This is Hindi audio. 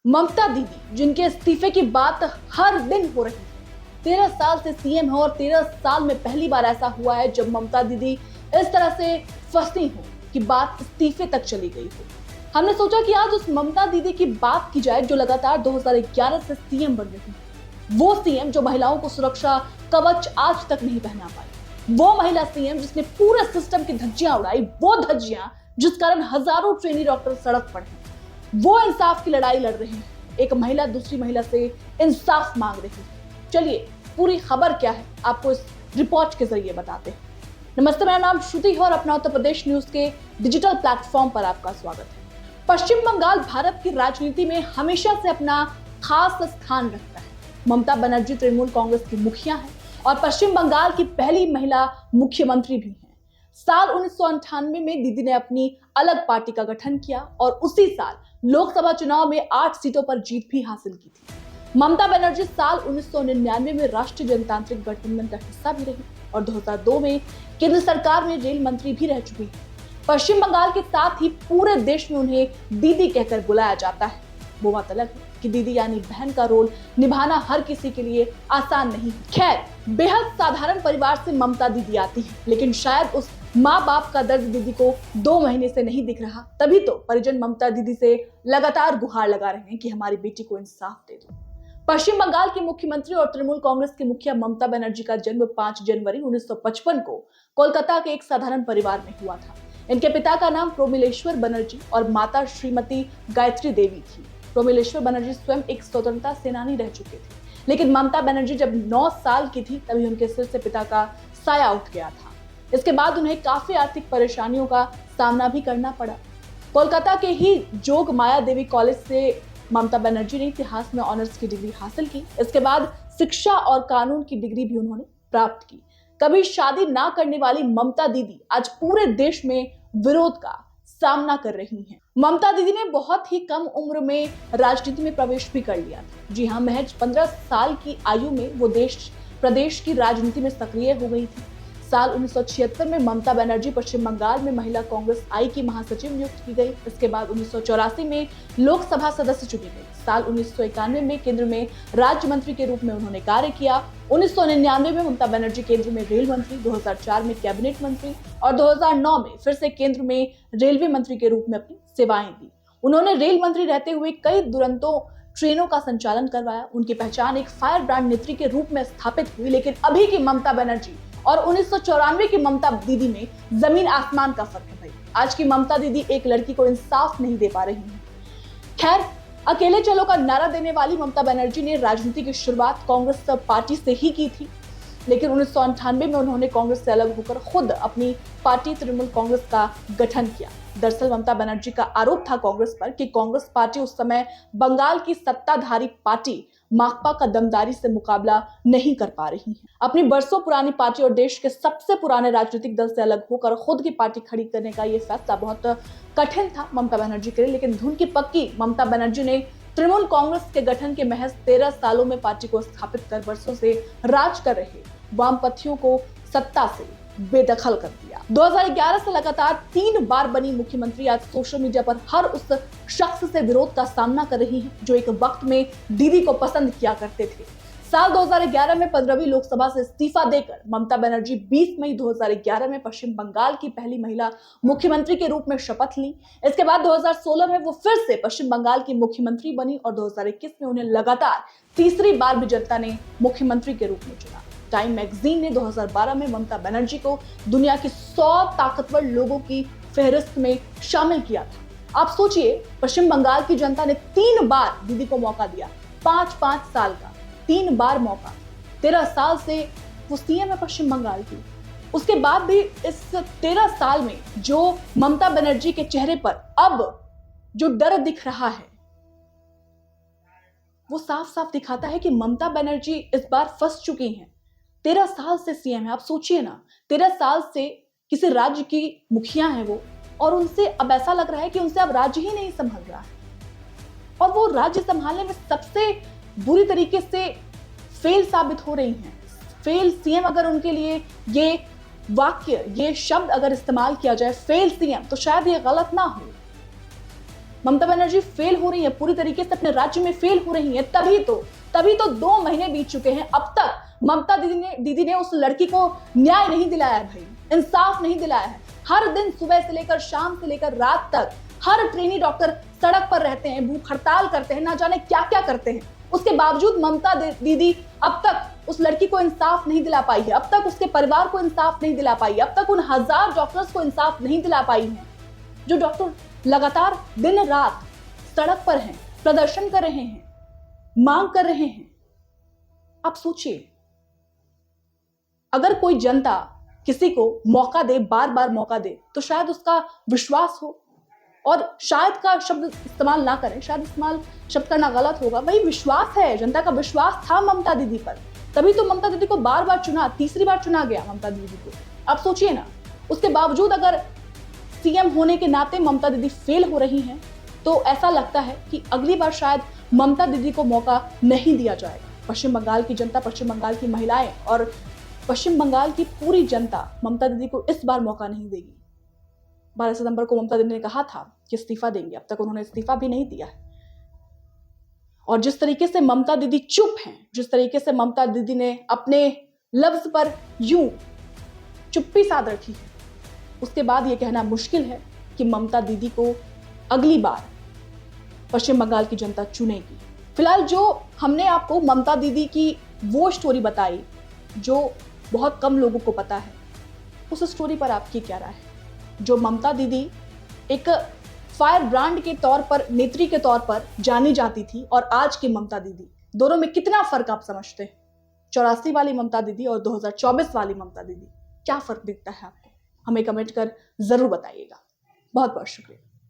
ममता दीदी जिनके इस्तीफे की बात हर दिन हो रही है, 13 साल से सीएम है और 13 साल में पहली बार ऐसा हुआ है जब ममता दीदी इस तरह से फंसी हो कि बात इस्तीफे तक चली गई हो। हमने सोचा कि आज उस ममता दीदी की बात की जाए जो लगातार 2011 से सीएम बन रही है। वो सीएम जो महिलाओं को सुरक्षा कवच आज तक नहीं पहना पाई, वो महिला सीएम जिसने पूरे सिस्टम की धज्जियां उड़ाई, वो धज्जियां जिस कारण हजारों ट्रेनी डॉक्टर सड़क पर हैं। वो इंसाफ की लड़ाई लड़ रही है। एक महिला दूसरी महिला से इंसाफ मांग रही है। चलिए पूरी खबर क्या है आपको इस रिपोर्ट के जरिए बताते हैं। नमस्ते, मेरा नाम श्रुति है और अपना उत्तर प्रदेश न्यूज के डिजिटल प्लेटफॉर्म पर आपका स्वागत है। पश्चिम बंगाल भारत की राजनीति में हमेशा से अपना खास स्थान रखता है। ममता बनर्जी तृणमूल कांग्रेस की मुखिया है और पश्चिम बंगाल की पहली महिला मुख्यमंत्री भी है। साल 1998 में दीदी ने अपनी अलग पार्टी का गठन किया और उसी साल लोकसभा चुनाव में 8 सीटों पर जीत भी हासिल की थी। ममता बनर्जी साल 1999 में राष्ट्रीय जनतांत्रिक गठबंधन का हिस्सा भी रही और 2002 में केंद्र सरकार में रेल मंत्री भी रह चुकी है। पश्चिम बंगाल के साथ ही पूरे देश में उन्हें दीदी कहकर बुलाया जाता है। वो बात अलग है कि दीदी यानी बहन का रोल निभाना हर किसी के लिए आसान नहीं है। खैर, बेहद साधारण परिवार से ममता दीदी आती है, लेकिन शायद उस माँ बाप का दर्द दीदी को 2 महीने से नहीं दिख रहा, तभी तो परिजन ममता दीदी से लगातार गुहार लगा रहे हैं कि हमारी बेटी को इंसाफ दे दो। पश्चिम बंगाल की मुख्यमंत्री और तृणमूल कांग्रेस की मुखिया ममता बनर्जी का जन्म 5 जनवरी 1955 को कोलकाता के एक साधारण परिवार में हुआ था। इनके पिता का नाम प्रोमिलेश्वर बनर्जी और माता श्रीमती गायत्री देवी थी। प्रोमिलेश्वर बनर्जी स्वयं एक स्वतंत्रता सेनानी रह चुके थे, लेकिन ममता बनर्जी जब 9 साल की थी तभी उनके सिर से पिता का साया उठ गया था। इसके बाद उन्हें काफी आर्थिक परेशानियों का सामना भी करना पड़ा। कोलकाता के ही जोग माया देवी कॉलेज से ममता बनर्जी ने इतिहास में ऑनर्स की डिग्री हासिल की। इसके बाद शिक्षा और कानून की डिग्री भी उन्होंने प्राप्त की। कभी शादी ना करने वाली ममता दीदी आज पूरे देश में विरोध का सामना कर रही हैं। ममता दीदी ने बहुत ही कम उम्र में राजनीति में प्रवेश भी कर लिया था। जी हाँ, महज 15 साल की आयु में वो देश प्रदेश की राजनीति में सक्रिय हो गई थी। साल 1976 में ममता बनर्जी पश्चिम बंगाल में महिला कांग्रेस आई की महासचिव नियुक्त की गई। इसके बाद 1984 में लोकसभा सदस्य चुनी गई। साल 1991 में केंद्र में राज्य मंत्री के रूप में उन्होंने कार्य किया। 1999 में ममता बनर्जी केंद्र में रेल मंत्री, 2004 में कैबिनेट मंत्री और 2009 में फिर से केंद्र में रेलवे मंत्री के रूप में अपनी सेवाएं दी। उन्होंने रेल मंत्री रहते हुए कई दुरंतों ट्रेनों का संचालन करवाया। उनकी पहचान एक फायर ब्रांड नेत्री के रूप में स्थापित हुई, लेकिन अभी की ममता बनर्जी और 1994 की ममता दीदी में जमीन आसमान का फर्क है भाई। आज की ममता दीदी एक लड़की को इंसाफ नहीं दे पा रही हैं। खैर, अकेले चलो का नारा देने वाली ममता बनर्जी ने राजनीति की शुरुआत कांग्रेस पार्टी से ही की थी, लेकिन 1998 में उन्होंने कांग्रेस से अलग होकर खुद अपनी पार्टी तृणमूल कांग्रेस का गठन किया। दरअसल ममता बनर्जी का आरोप था कांग्रेस पर कि कांग्रेस पार्टी उस समय बंगाल की सत्ताधारी पार्टी माकपा का दमदारी से मुकाबला नहीं कर पा रही है। अपनी बरसों पुरानी पार्टी और देश के सबसे पुराने राजनीतिक दल से अलग होकर खुद की पार्टी खड़ी करने का ये फैसला बहुत कठिन था ममता बनर्जी के लिए, लेकिन धुन की पक्की ममता बनर्जी ने तृणमूल कांग्रेस के गठन के महज 13 सालों में पार्टी को स्थापित कर वर्षों से राज कर रहे वामपंथियों को सत्ता से बेदखल कर दिया। 2011 से लगातार 3 बार बनी मुख्यमंत्री आज सोशल मीडिया पर हर उस शख्स से विरोध का सामना कर रही है जो एक वक्त में दीदी को पसंद किया करते थे। साल 2011 में 15वीं लोकसभा से इस्तीफा देकर ममता बनर्जी 20 मई 2011 में पश्चिम बंगाल की पहली महिला मुख्यमंत्री के रूप में शपथ ली। इसके बाद 2016 में वो फिर से पश्चिम बंगाल की मुख्यमंत्री बनी और 2021 में उन्हें लगातार तीसरी बार भी जनता ने मुख्यमंत्री के रूप में चुना। टाइम मैगजीन ने 2012 में ममता बनर्जी को दुनिया के 100 ताकतवर लोगों की फहरिस्त में शामिल किया था। आप सोचिए, पश्चिम बंगाल की जनता ने 3 बार दीदी को मौका दिया, 5-5 साल का 3 बार मौका। 13 साल से वो सीएम है पश्चिम बंगाल की। उसके बाद भी इस 13 साल में जो ममता बनर्जी के चेहरे पर अब जो डर दिख रहा है वो साफ साफ दिखाता है कि ममता बनर्जी इस बार फंस चुकी हैं। 13 साल से सीएम है। आप सोचिए ना, 13 साल से किसी राज्य की मुखिया है वो, और उनसे अब ऐसा लग रहा है कि उनसे अब राज्य ही नहीं संभल रहा है और वो राज्य संभालने में सबसे बुरी तरीके से फेल साबित हो रही हैं। फेल सीएम अगर उनके लिए ये वाक्य, ये शब्द अगर इस्तेमाल किया जाए, फेल सीएम, तो शायद ये गलत ना हो। ममता बनर्जी फेल हो रही है, पूरी तरीके से अपने राज्य में फेल हो रही है। तभी तो 2 महीने बीत चुके हैं, अब तक ममता दीदी ने उस लड़की को न्याय नहीं दिलाया है भाई, इंसाफ नहीं दिलाया है। हर दिन सुबह से लेकर शाम से लेकर रात तक हर ट्रेनी डॉक्टर सड़क पर रहते हैं, भूख हड़ताल करते हैं, ना जाने क्या क्या करते हैं। उसके बावजूद ममता दीदी अब तक उस लड़की को इंसाफ नहीं दिला पाई है, अब तक उसके परिवार को इंसाफ नहीं दिला पाई है, अब तक उन 1000 डॉक्टर्स को इंसाफ नहीं दिला पाई है जो डॉक्टर लगातार दिन रात सड़क पर हैं, प्रदर्शन कर रहे हैं, मांग कर रहे हैं। आप सोचिए, अगर कोई जनता किसी को मौका दे, बार बार मौका दे, तो शायद उसका विश्वास हो, और शायद का शब्द इस्तेमाल ना करें, शायद इस्तेमाल शब्द करना गलत होगा, वही विश्वास है। जनता का विश्वास था ममता दीदी पर, तभी तो ममता दीदी को बार बार चुना, तीसरी बार चुना गया ममता दीदी को। अब सोचिए ना, उसके बावजूद अगर सीएम होने के नाते ममता दीदी फेल हो रही हैं, तो ऐसा लगता है कि अगली बार शायद ममता दीदी को मौका नहीं दिया जाएगा। पश्चिम बंगाल की जनता, पश्चिम बंगाल की महिलाएं और पश्चिम बंगाल की पूरी जनता ममता दीदी को इस बार मौका नहीं देगी। 12 सितंबर को ममता दीदी ने कहा था कि इस्तीफा देंगे, अब तक उन्होंने इस्तीफा भी नहीं दिया है। और जिस तरीके से ममता दीदी चुप हैं, जिस तरीके से ममता दीदी ने अपने लफ्ज पर यूं चुप्पी साध रखी है, उसके बाद यह कहना मुश्किल है कि ममता दीदी को अगली बार पश्चिम बंगाल की जनता चुनेगी। फिलहाल जो हमने आपको ममता दीदी की वो स्टोरी बताई जो बहुत कम लोगों को पता है, उस स्टोरी पर आपकी क्या राय है? जो ममता दीदी एक फायर ब्रांड के तौर पर, नेत्री के तौर पर जानी जाती थी, और आज की ममता दीदी, दोनों में कितना फर्क आप समझते हैं? 84 वाली ममता दीदी और 2024 वाली ममता दीदी, क्या फर्क दिखता है आपको? हमें कमेंट कर जरूर बताइएगा। बहुत बहुत शुक्रिया।